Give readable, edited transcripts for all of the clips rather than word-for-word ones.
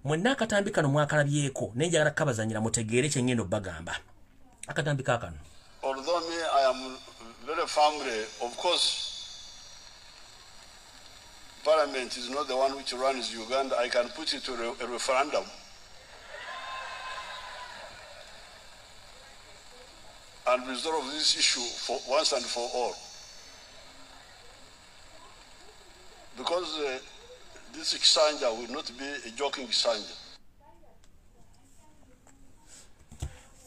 mwenna akatambi kano mwakalabyeko nenjagala kabazanyira mutegeere kye ngendo bagamba akatambi kakano. Although me I am very firmly, of course, Parliament is not the one which runs Uganda. I can put it to a referendum. And resolve this issue for once and for all. Because this Kisanja will not be a joking Kisanja.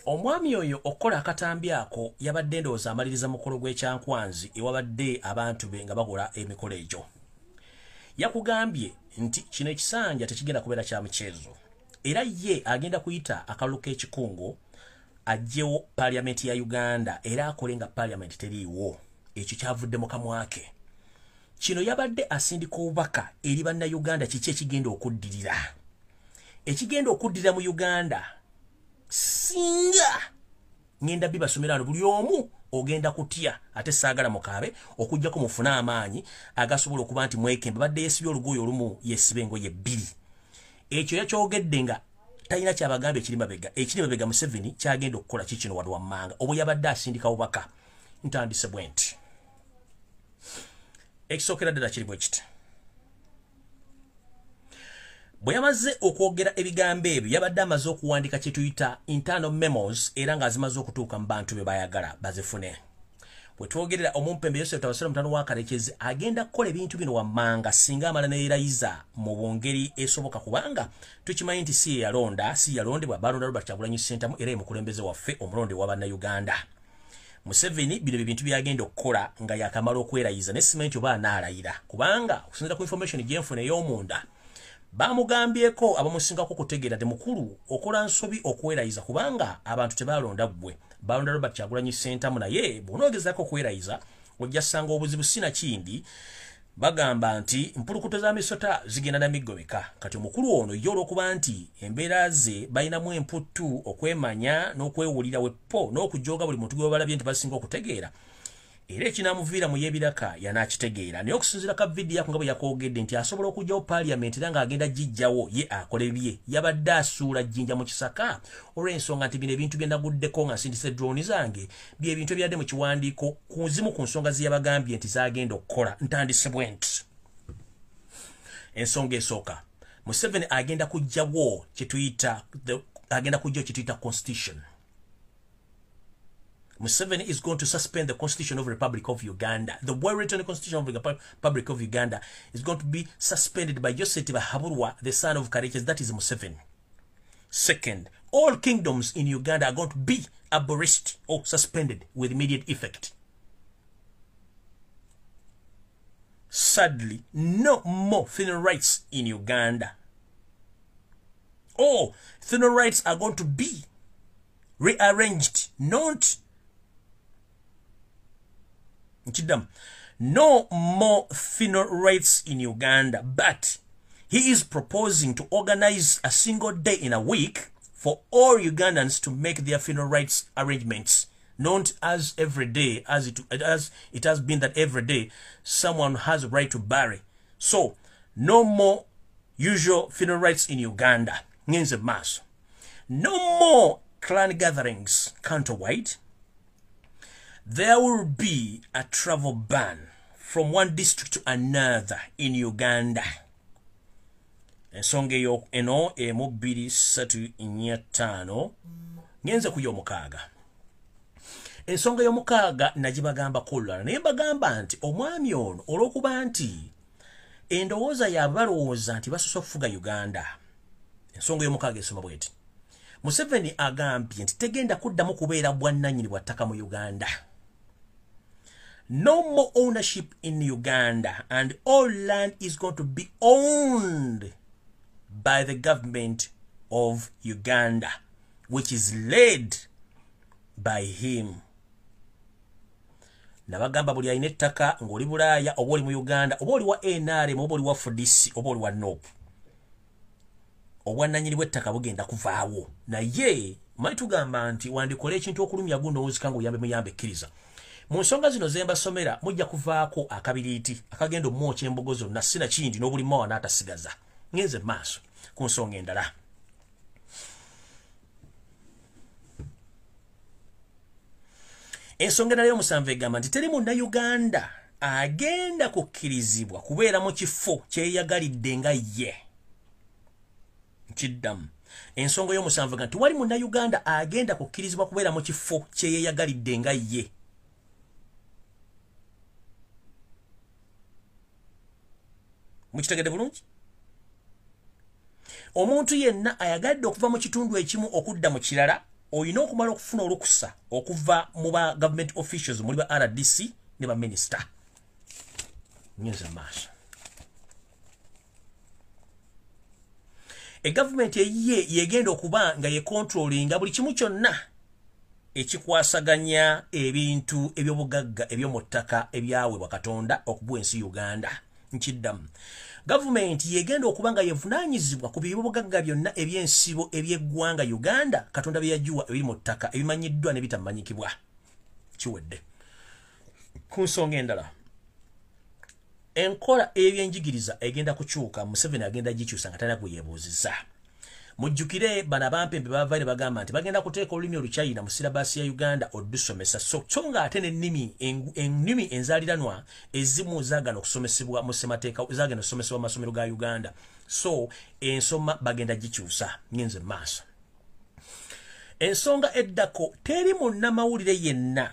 Omwami oyo okola akatambi ako yabadde ndowooza amaliriza mukolo gw'ekyankwanzi ewabadde abantu be nga bakola emikolo egyo. Yakugambye nti kino ekisanja tekigenda kubeera kya muceezo. Era ye agenda kuyita akalulu k'ekikungo ajjewo Parliamenti ya Uganda era akole nga Parliament teriiwo. Ekyo kyavudde mu kamwa ke. Kino yabadde asindika obubaka eri bannayuganda kiki ekigenda okuddirira. Ekigenda okuddirira mu Uganda singa ngenda bibasomera buli omu ogenda kutya ate saagala mukaabe okujjako mufuna amaanyi agasobola okuba nti mwekembe badde yesibye olugoye olumu yesibe engoye bbiri. Ekyo yakyogedde nga talina kyabagambye ekiri mabega. Ekiri mabega Museveni kyagenda okukola kikino wali wammanga obwo yabadde asindika obubaka. Ntandise bwe nti ekisookera ddala kiri bwe kiti. Bwe yamaze okwogera ebigambo ebyo yabadde amaze okuwandika kye tuyita internal memos era ng'azimaze okutuuka mu bantu be bayagala bazifune. Bwe twogerera omumpembe Yosef Tawasira mutano wa Karekezi agenda kukola ebintu bino wammanga singa amala neerayiza mu bwongeri esoboka kubanga tukimanyi nti si yalonda si yalondebwa balonda Robert Kyagulanyi Ssentamu era mukulembeze waffe omulonde wa bannayuganda. Museveni bino bintu byagenda okukola nga yakamala okwerayiza ne simenti oba anaalayira kubanga okusinziira ku information gyenfuna ey'omunda bamugambyeko abamusingako kutegeera nti mukulu okola nsobi okwerayiza kubanga abantu tebalonda ggwe balonda Robert Kyagulanyi Ssentamu naye bw'onoogezako okwerayiza ojja ssanga obuzibu sina kindi bagamba nti mpulukuto za misota zigenda na miggobeka kati omukulu ono ye olw'okuba nti embeera ze balinamu emputtu okwemanya n'okwewulira weppo n'okujooga buli muntu gwe balabye nti basinga okutegeera era ekinamuviira mu y'ebiraka yanaakitegeera naye okusinziira ka vidiyo ako nga bwe yakoogedde nti asobola okugyawo Parliament era ng'agenda gijjawo ye akole bye yabadde asuula jjinja mu kisaka olw'ensonga nti bino ebintu bye naguddeko nga nsindise drone zange bye bintu ebyadde mu kiwandiiko ku zimu ku nsonga ze yabagambye nti zagenda okukola. Ntandise bwe nti ensonga esooka Museveni agenda kujjawo kye tuyita constitution. Museveni is going to suspend the Constitution of the Republic of Uganda. The well-written Constitution of the Republic of Uganda is going to be suspended by Joseph Haburwa, the son of Karekezi, that is Museveni. Second, all kingdoms in Uganda are going to be abolished or suspended with immediate effect. Sadly, no more funeral rights in Uganda. All funeral rights are going to be rearranged, not no more funeral rights in Uganda, but he is proposing to organize a single day in a week for all Ugandans to make their funeral rights arrangements, not as every day, as it has been that every day someone has a right to bury. So, no more usual funeral rights in Uganda. Ngenze mass. No more clan gatherings countrywide. There will be a travel ban from one district to another in Uganda. Ensonga eyo eno emu bbiri ssatu nnya ttaano ngenze ku y'omukaaga. Ensonga y'omukaaga nagibagamba kulala naye mbagamba nti omwami ono olw'okuba nti endowooza yabalowooza nti basoose okufuga Uganda. Ensonga y'omukaaga esoma bweti. Museveni agambye nti tegenda kuddamu kubeera bwannannyini bwa ttaka mu Uganda. No more ownership in Uganda, and all land is going to be owned by the government of Uganda, which is led by him. Nabagamba buli alina ettaka ng'oli Bulaaya oba oli mu Uganda oba oli wa NRM oba oli wa FDC oba oli wa NOP. Obwannannyini bw'ettaka bugenda kuvaawo. Naye mali tugamba nti wandikola ekintu okulumya guno owuzika ng'oyambe muyambe ekkiriza. Mu nsonga zino ze mbasomera mujja kuvaako akabiriiti akagenda omwokya embogo zonna sina kindi n'obuli mawa n'atasigaza. Ngenze maaso. ku nsonga endala. Ensonga endala y'omusanvu egamba nti teri Munnayuganda agenda kukkirizibwa kubeera mu kifo kyeyagalidde nga ye. Nkiddamu. Ensonga y'omusanvu egamba nti wali Munnayuganda agenda kukkirizibwa kubeera mu kifo kyeyagalidde nga ye. Mukitegedde bulungi? Omuntu yenna ayagadde okuva mu kitundu ekimu okudda mu kirala oyina okumala okufuna olukusa okuva mu ba government officials muli ba RDC ne ba minister. Nyinza maaso. Government ye yegenda okuba nga ye controllinga buli kimu kyonna ekikwasaganya ebintu ebyobugagga ebyomu ttaka ebyaweebwa Katonda okubuwa ensi Uganda. Nkiddamu. Government yegenda okuba nga yevunaanyizibwa ku byobugagga byonna ebyensibo eby'eggwanga Uganda Katonda bye yagiwa ebiri mu ttaka ebimanyiddwa ne bitamanyikibwa. Kiwedde. Ku nsonga endala. Enkola ebyenjigiriza egenda kukyuka Museveni agenda gikyusa nga talina kuyebuuziza. Mujjukire bano abampembe bavaire bagamba nti bagenda kuteeka olulimi Oluchina mu silabasi ya Uganda oddusomesa so nga ate ennimi enzaaliranwa ezimu zaagana okusomesebwa mu ssemateeka zaagana okusomesebwa mu masomero ga Uganda. So ensoma bagenda gikyusa. Ngenze maaso. Ensonga eddako teri munnamawulire yenna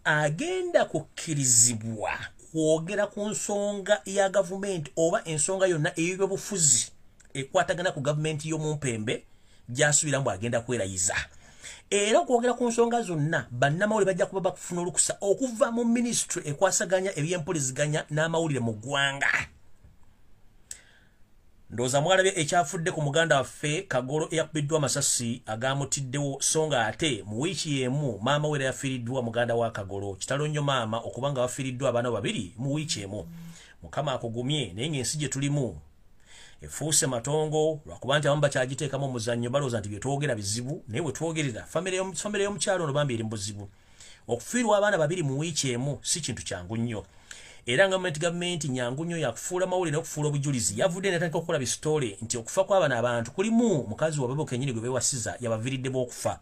agenda kukkirizibwa kwogera ku nsonga ya gavumenti oba ensonga yonna ey'ebyobufuzi ekwatagana ku gavumenti y'omumpembe gy'asuubiramu agenda kwerayiza. Era okwogera ku nsonga zonna bannamawulire bajja kuba bakufuna olukusa okuva mu minisitule ekwasaganya eby'empuliziganya n'amawulire mu ggwanga. Ndowooza mwalabye ekyafudde ku muganda waffe Kagolo eyakubiddwa amasasi agaamutiddewo so nga ate mu wiiki y'emu maama we yafiiriddwa muganda wa Kagolo. Kitalo nnyo maama okuba nga wafiiriddwa abaana babiri mu wiiki emu. Mukama akugumye naye ng'ensi gye tulimu efuuse matongo lwakuba nti abamu bakyagiteekamu omuzannyo balowooza nti bye twogera bizibu naye bwe twogerera famire y'omukyalo ono bambi eri mu buzibu. Okufiirwa abaana babiri mu wiiki emu si kintu kyangu nnyo. Era gavumenti nyangu nnyo yakufuula mawulire n'okufuula obujulizi yavudde n'etandika okukola bisitoole nti okufa kw'abana abantu kulimu mukazi wababo kenyini gwe beewasiza yabaviiriddeko okufa.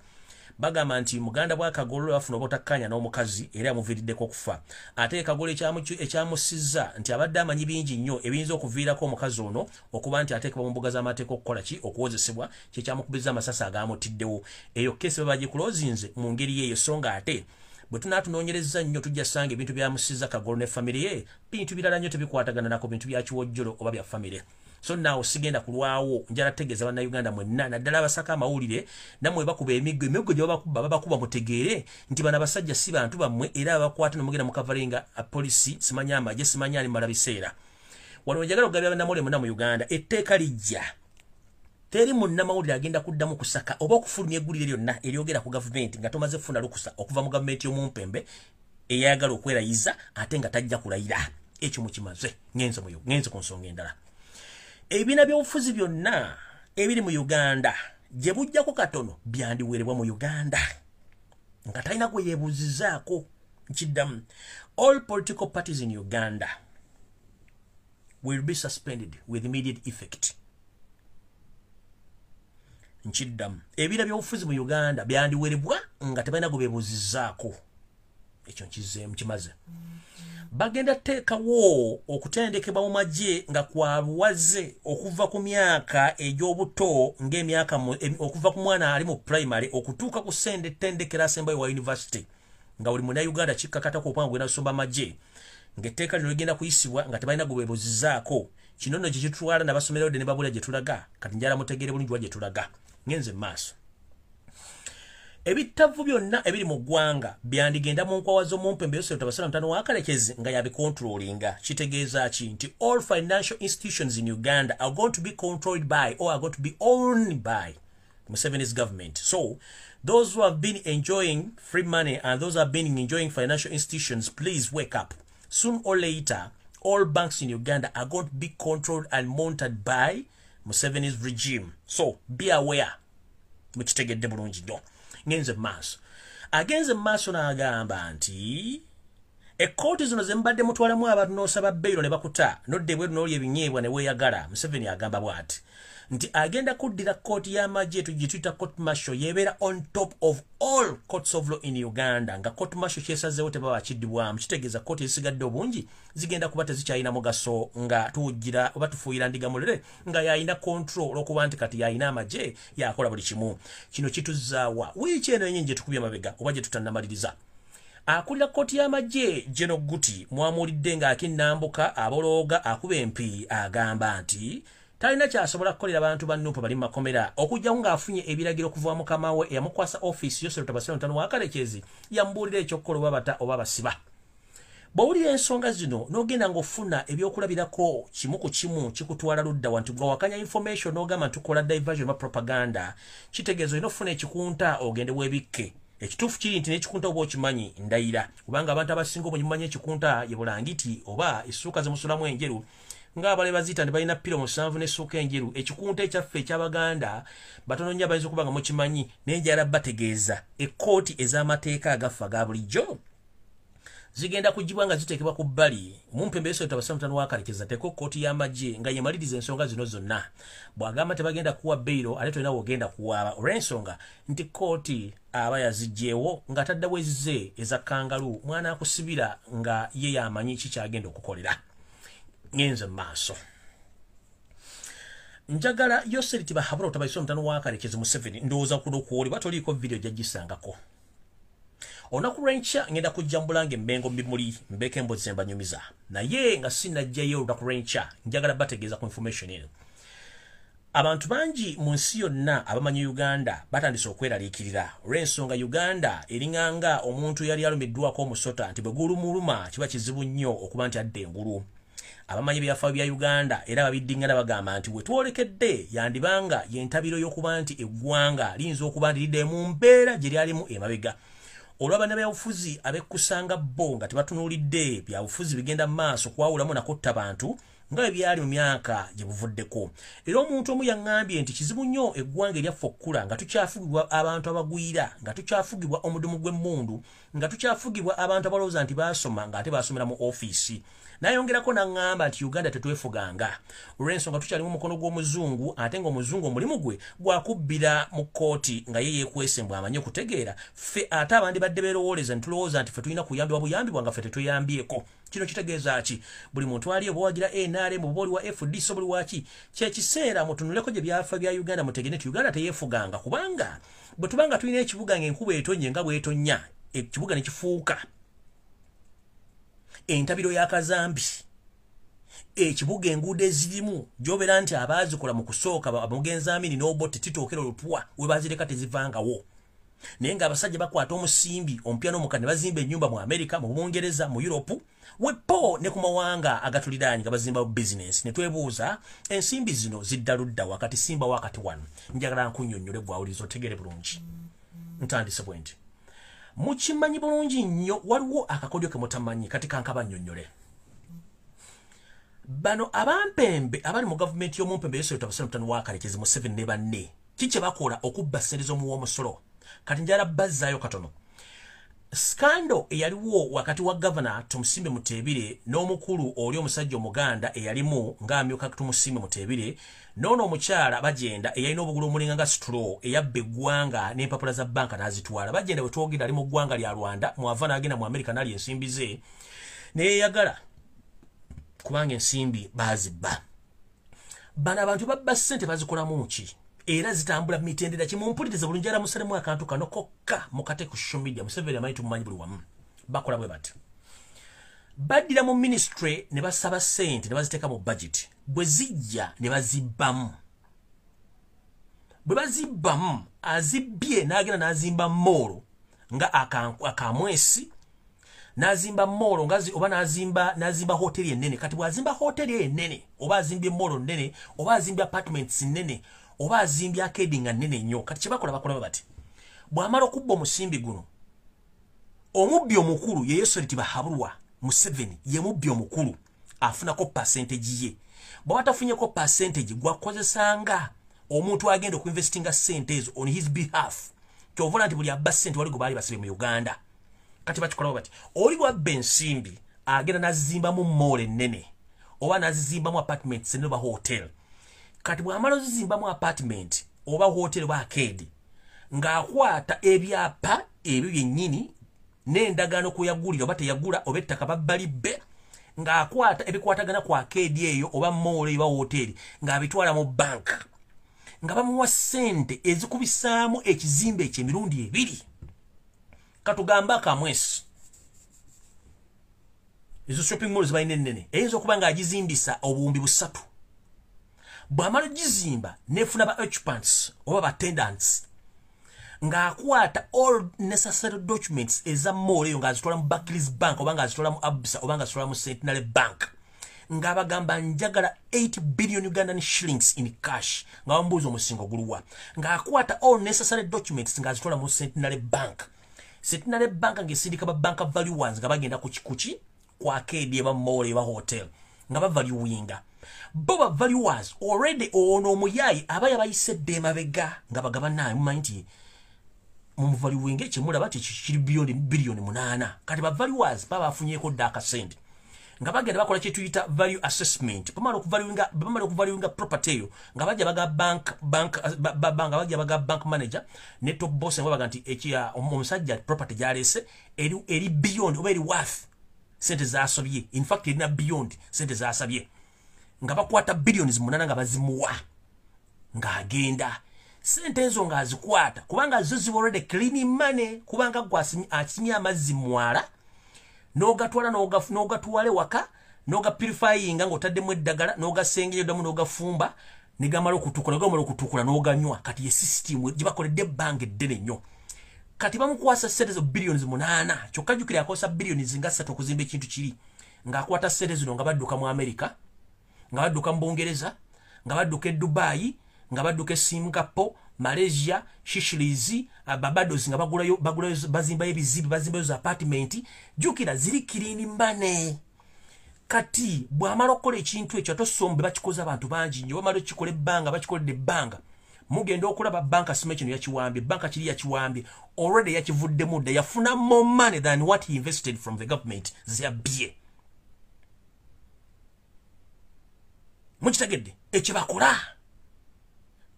Bagamba nti muganda bwa Kagolo bafuna obutakkaanya n'omukazi era yamuviiriddeko okufa. Ate Kagolo ekyamusizza nti abadde amanyi bingi nnyo ebiyinza okuviirako omukazi ono okuba nti ateekebwa mu mbuga z'amateeka okukola ki okuwozesebwa kyekyamukubiriza amasasi agaamutiddewo. Eyo keesi baba bagikulozinze mu ngeri yeeyo so nga ate bwe tunaatunoonyereza nnyo tujja ssanga ebintu byamusizza Kagolo ne famire ye bintu birala nnyo tebikwatagana nako bintu bya kiwojjolo oba bya famire. So naawe sigenda kulwawo njala tegeeza bannayuganda mwenna naddala abasaka amawulire nammwe bakuba emiggo gye babakuba mutegeere nti bano abasajja si bantu bammwe era abakwata nomugenda mukavalinga polisi simanya amagye simanya ali mala biseera. Wano njagala okugabya bannamawulire mwenna mu Uganda etteeka lijja. Teri munnamawulire agenda kuddamu kusaka oba okufulumya eggulire lyonna eryogera ku gavumenti nga tomaze kufuna lukusa okuva mu gavumenti y'omumpembe eyayagala okwerayiza ate nga tajja kulayira. Ekyo mukimaze ngenze ku nsonga endala. Ebibiina by'obufuzi byonna ebiri mu Uganda gye bujjako katono byandiweerebwa mu Uganda nga talina gwe yeebuuzizaako. Nkiddamu, all political parties in Uganda will be suspended with immediate effect. Nkiddamu, ebibiina by'obufuzi mu Uganda byandiweerebwa nga tebalina gwe beebuuzizaako. Ekyo nkimaze. Bagenda teekawo okutendekebwa mu magye nga kwabuwaze okuva ku myaka egy'obuto ng'emyaka okuva ku mwana ali mu primary okutuuka ku ssendetendekero asembayo wa university nga buli munnayuganda kikkakatako okubanga gwenda kusomba amagye ng'etteeka lino ligenda kuyisibwa nga tebalina gwe beebuuzizaako. Kino nno gye kitwala n'abasomerayo ne babula gye tulaga kati njala mutegeere bulungi wa gye tulaga. Ngenze maaso. Ebitavu byonna ebiri mu ggwanga byandigenda mu nkwawa z'omumpembe Yosef Tabasala mutano wa Kalekezi nga yabikontrolinga. Kitegeeza ki nti all financial institutions in Uganda are going to be controlled by or are going to be owned by Museveni's government. So those who have been enjoying free money and those who have been enjoying financial institutions, please wake up. Soon or later, all banks in Uganda are going to be controlled and monitored by Museveni's regime. So be aware. Mukitegedde bulungi nnyo. Ngenze maaso. Agenze maaso n'agamba nti ekkooti zino ze mbadde mutwalamu abantu n'osaba beyiro ne bakuta nodde bweru n'olya ebinyeebwa ne weeyagala Museveni agamba bw'ati nti agenda kuddira kkooti y'amagye gye tuyita court martial yeebeera on top of all courts of law in Uganda nga court martial kyesazeewo tebaba kiddibwamu kitegeeza kkooti ezisigadde obungi zigenda kuba tezikyalina mugaso nga tuwujjira oba tufuuyira ndiga mulere nga yayina control okuba nti kati yayina amagye yakola buli kimu kino kituzaawa wiiki eno yennyini gye tukubye mabega oba gye tutannamaliriza akulira kkooti y'amagye General Guti mwamuulidde ng'akinnambuka abolooga akuba empi agamba nti talina kyasobola kukolera abantu ba Nuupu bali mu makomera okujjawo ng'afunye ebiragiro okuva mukama we eyamukwasa ofiisi Yosero Tabasiro ntano w'akalekezi yamubuulira ekyokukola oba bata oba basiba bw'owulira ensonga zino n'ogenda ng'ofuna ebyokulabirako kimu ku kimu kikutwala ludda wanti gwe wakanya information n'ogamba ntukola diversion oba propaganda kitegeeza olina okufuna ekikunta ogende weebikke ekituufu kiri nti n'ekikunta oba okimanyi ndayira kubanga abantu abasinga obwe mumanyi ekikunta ye bulangiti oba essuuka zemusulamu enjeru ng'abale baziita ne balina piro 7 n'essuuka enjeru ekikunta ekyaffe eky'Abaganda batono nnyo abayinza okuba nga mukimanyi naye njala bategeeza ekkooti ez'amateeka agafa ga bulijjo zigenda kugibwa nga ziteekebwa ku bbali omumpembe Yosero Tabasiro ntano w'akalekezi ateeka kkooti y'amagye nga yemaliriza ensonga zino zonna bw'agamba tebagenda kuwa beyiro ate tolina wogenda kuwaaba olw'ensonga nti kkooti aba yazigyewo nga taddawo ezize eza kangalu mwana akusibira nga ye yamanyi kikyagenda okukolera ngenze maaso njagala Yoseri tibahabula Tabasiro ntano w'akalekezi Museveni ndowooza kunokuwolebwa toliiko video gyagisangako onaku lwenkya ngenda kujjambulange embengo mbimuli mbeeko emboozi zembanyumiza naye nga sinajjayo olunaku lwenkya njagala bategeeza ku information eno abantu bangi mu nsi yonna abamanyi Uganda batandise okweraliikirira olw'ensonga Uganda eringanga omuntu yali alumiddwako omusota nti bwe gulumuluma kiba kizibu nnyo okuba nti adda engulu abamanyi byafaayo bya Uganda era babiddingana bagamba nti bwe twolekedde yandibanga yentabiro y'okuba nti eggwanga liyinza okuba nti lidde mu mbeera gye lyalimu emabega olw'abaana byabufuzi abekkusanga bo nga tebatunuulidde byabufuzi bigenda mu maaso kwawulamu nakutta bantu nga byali mu myaka gye buvuddeko era omuntu omu yaŋŋambye nti kizibu nnyo eggwanga eryaffe okkula nga tukyafugibwa abantu abagwira nga tukyafugibwa omudumu gw'emmundu nga tukyafugibwa abantu abalowooza nti baasoma ng'ate baasomera mu ofiisi nayongerako naŋŋamba nti Uganda tetwefuganga olw'ensonga tukyalimu mukono gw'omuzungu ate ng'omuzungu omulimu gwe gwakubbira mu kkooti nga ye yeekwese mbw amanyi okutegeera ffe ate abandi badde beerowooleza ntulowooza nti ffe tulina kuyambibwa buyambibwa nga ffe tetweyambyeko kino kitegeeza ki buli muntu ali oba wagira NRM oba oli wa FDC obuli waki kyekiseera mutunuleko gye byafa bya Uganda mutegene nti Uganda teyeefuganga kubanga bwe tubanga tulina ekibuga ng'enkuba etonye nga bw'etonya ekibuga ne kifuuka entabiro y'akazambi ekibuga enguudo ezirimu gy'obeera nti abaazikola mu kusooka amugenzaamini n'obotte titookera olutwa we bazireka tezivangawo naye ng'abasajja bakwata omusimbi omupya n'omukka ne bazimba ennyumba mu Amerika mu Bungereza mu Europe wepo ne ku mawanga agatuliraanye nga bazimba bizinesi ne twebuuza ensimbi zino zidda ludda wakati simba wakati wano njagala nkunnyonnyole gwawuliza otegere bulungi ntandise bwe nti mukimanyi bulungi nnyo waliwo akakodyo ke mutamanyi kati kankabannyonnyole bano abampembe abali mu gavumenti y'omumpembe Yosero Tabasiro ntano w'akalekezi Museveni ne banne kiki bakola okubba ssente z'omuwa omusolo kati njala bazzaayo katono skando eyaliwo wakati wa governor Tumusimbe Mutebire n'omukulu oli omusajja omuganda eyalimu ng'amyuka Tumusimbe Mutebire nono omukyala bagenda eyalina obugulu omulinga nga straw eyabba eggwanga n'empapula za banka n'azitwala bagenda bwe twogera ali mu ggwanga lya Rwanda mwava n'agenda mu Amerika n'ali ensimbi ze neeyagala kubanga ensimbi bazibba bano abantu babba ssente bazikolamu ki era zitambula mitendera kimumpuliriza bulungi era musalemu akantu kano kokka mukate ku social media Museveni amanyi tumumanyi buli wamu bakola bwe bati baddira mu ministry ne basaba ssente ne baziteeka mu budget bwe zijja ne bazibbamu bwe bazibbamu azibbye n'agenda n'azimba moolo nga akamwesi n'azimba moolo oba n'azimba hoteli ennene kati bw'azimba hoteli ennene oba azimbye moolo nnene oba azimbye apartments nnene oba azimbye akedinga nnene nnyo kati kyebakola bakola bati bw'amala okubba omusimbi guno omubbi omukulu ye Yoseri Tibahabulwa Museveni ye mubbi omukulu afunako percentage ye bw'aba tafunyeko percentage gwakozesanga omuntu agenda okuinvestinga ssente ezo on his behalf kyovula nti buli abba ssente wali gwe baali basibe mu Uganda kati bakikola bati oli bwabba ensimbi agenda nazimba mu mall ennene oba nazimba mu apartments ne ba hotel kati bwamala zizimba mu apartment oba hotel ba arcade ng'akwata ebyapa ebyo byennyini n'endagaano kuyagulira oba teyagula oba ettaka babbali bbe ng'akwata ebikwatagana ku arcade eyo oba mall oba hotel ng'abitwala mu bank nga bamuwa ssente ezikubisaamu ekizimbe eky'emirundi 2 katugamba akamwesi ezo shopping malls balina ennene eyinza okuba ng'agizimbisa obuwumbi 3 bw'amala gizimba nefuna ba occupants oba ba attendants ng'akwata all necessary documents eza mall eyo ng'azitwala mu Barclays Bank oba ng'azitwala mu Absa oba ng'azitwala mu Centenary Bank ng'abagamba njagala 8 billion Ugandan shillings in cash nga bambuuza omusingo guluwa ng'akwata all necessary documents ng'azitwala mu Centenary Bank ng'esindika ba bank valuers nga bagenda ku kikuki kwa arcade eba mall eba hotel nga bavaluinga bo ba valuers already ono omuyayi abaya bayisedde emabega nga bagaba naye mumanyi nti mumuvaluinga ekimulaba kiri billion 8 kati ba valuers baba afunyeeko dda akasente nga bagenda bakola kye tuyita value assessment bamala okuvaluinga property eyo nga bajja baga bank manager ne top boss nga baga nti omusajja property gyalese eri beyond oba eri worth sente zasobye in fact erina beyond sente zasabye nga bakwata billions 8 nga bazimuwa ng'agenda sente ezo ng'azikwata kubanga zo ziba already clean money kubanga asimya amazzi mwala n'ogatwala n'ogatwale waka n'ogapurifyinga ng'otaddemu eddagala n'ogasengereddamu n'ogafumba ne gamala okutukula n'oganywa kati ye system gye bakoledde ebbanga eddene nnyo kati bamukwasa sente zo billions 8 kyokka jjukira akosa billions nga 3 okuzimba ekintu kiri ng'akwata sente zino nga badduka mu America nga badduka mu Bungereza nga badduka e Dubai nga badduka e Singapore Malaysia Seychelles Barbados nga bagulayo bazimba ebizibu bazimba zo apartment jukira ziri clean money kati bw'amala okukola ekintu ekyo tosombe bakikoza abantu bangi nnyo bamala okikola ebbanga bakikoledde ebbanga mugenda okulaba banka sima kino yakiwambye banka kiri yakiwambye already yakivuddemu dda yafuna more money than what he invested from the government ziyabye mukitegedde ekyo bakola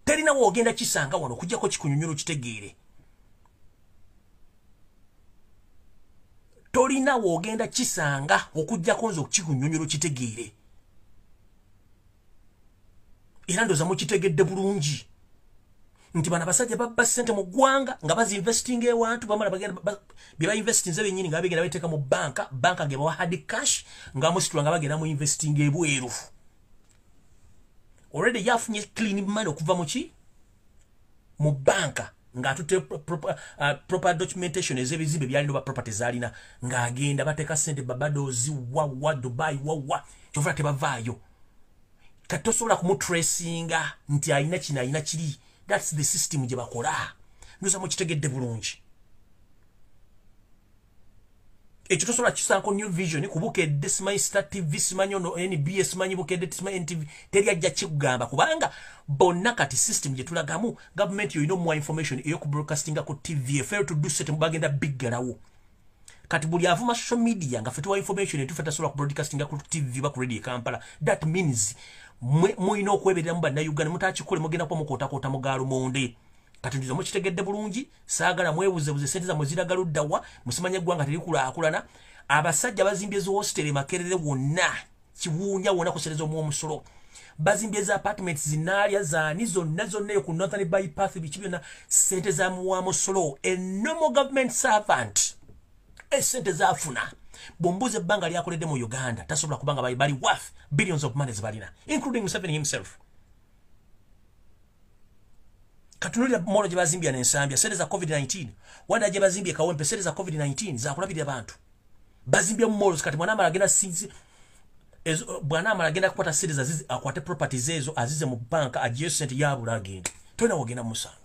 terina wogenda kisanga wano kujjako kikunyunyulu kitegeere tolina wogenda kisanga okujjako nzo kikunyunyulu kitegeere era ndoza mukitegedde bulungi nti bana basajja babba ssente mu ggwanga nga bazi investing ewantu bamala bagenda bye ba investinze bennyini nga bagenda bateeka mu banka nge bawa hard cash nga musitula nga bagenda mu investing ebweru already yafunye clean money okuva mu banka ng'atute proper documentation ez'ebizibe byalina ba property zalina ng'agenda bateeka ssente Barbados wa Dubai wa kyova tebavaayo kati tosobola kumutracinga nti alina kino alina kiri that's the system gye bakola ndoza mukitegedde bulungi ekyo tosobola kisanko New Vision kubukedde simanyi Star TV simanyi ono NBS simanyi bukedde simanyi NTV teri ajja kikugamba kubanga bonna kati system gye tulagamu government yoyina omuwa information eyoku broadcastinga ku TV fail to do set bagenda biggalawo kati buli avuma social media nga fetuwa information etufe tasobola ku broadcastinga ku TV ba ku radio Kampala that means muyina okwebereramu bannayuganda mutakikole mugenda kuba mukotakota mugaalo monde kati ndizo mukitegedde bulungi saagala mwebuzebuze sente zammwe ziragaluddawa musimanya eggwanga terikulakulana abasajja bazimbye zo hostel makerere wonna kiwuunya wonna kusereza omwomusolo bazimbye za apartments zinaalya zaani zonna eyo ku Northern Bypass biki byonna sente za muwamusolo a normal government servant esente zaafuna bwombuuza ebbanga lyakoledde mu Uganda tasobola kubanga bali worth billions of money zibalina including Museveni himself katunulira molo gye bazimbya n'ensambya sente za COVID-19 wanda gye bazimbye kawempe sente za COVID-19 zakulabirira abantu bazimbye mu molos kati mwana agenda sinzi bwana agenda kukwata sente akwate properties ezo azize mu banka agiye sente yabula agenda tolina wogenda musanga